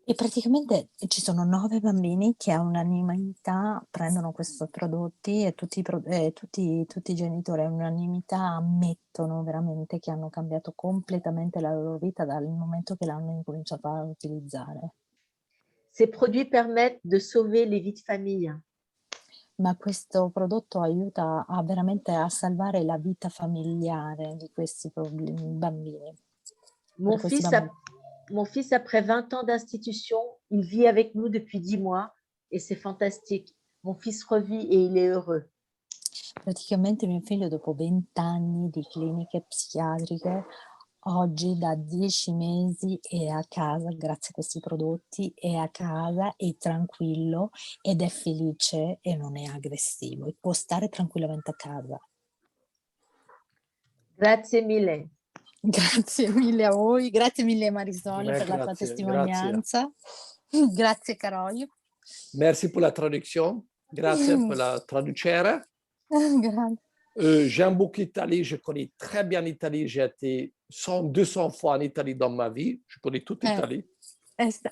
E praticamente ci sono 9 bambini che all'unanimità prendono questi prodotti, e tutti i genitori all'unanimità ammettono veramente che hanno cambiato completamente la loro vita dal momento che l'hanno incominciato a utilizzare. Ces produits permettent de sauver les vies de famille. Ma questo prodotto aiuta veramente a salvare la vita familiare di questi bambini. Mon fils, après 20 ans d'institution, il vit avec nous depuis 10 mois et c'est fantastique. Mon fils revit et il est heureux. Praticamente mio figlio, dopo 20 anni di cliniche psichiatriche, oggi da 10 mesi è a casa grazie a questi prodotti, è a casa, è tranquillo ed è felice e non è aggressivo e può stare tranquillamente a casa. Grazie mille. Grazie mille a voi, grazie mille Marisol per la tua Grazie, testimonianza. Grazie Caroline. Merci pour la traduction. Grazie pour la traducere. Grazie. J'aime beaucoup l'Italie, je connais très bien l'Italie, j'ai été 100, 200 fois en Italie dans ma vie, je connais toute l'Italie.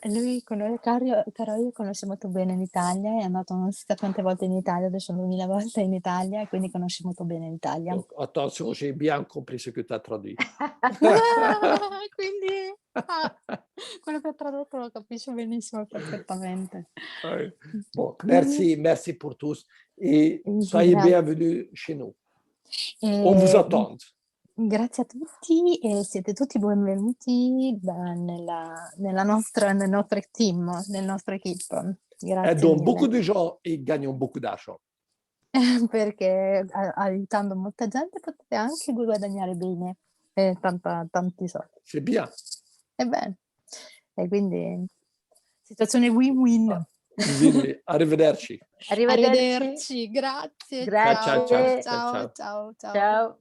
Lui Caroline conosce molto bene l'Italia, è andato non si sa quante volte in Italia, adesso 2000 volte in Italia e quindi conosce molto bene l'Italia. Donc, attention, j'ai bien compris ce que tu as traduit. Quindi quello che ho tradotto lo capisce benissimo, perfettamente. Bon, merci pour tous et soyez bienvenus chez nous. On vous attend. Grazie a tutti e siete tutti benvenuti nel nostro team, nel nostro equipe. Grazie Aidons mille. beaucoup de gens et gagnons beaucoup d'argent. Perché aiutando molta gente potete anche guadagnare bene tanti soldi. C'est bien. Bene. E quindi situazione win-win. Quindi, arrivederci. Arrivederci. Arrivederci, grazie. Grazie. Ciao. Ciao.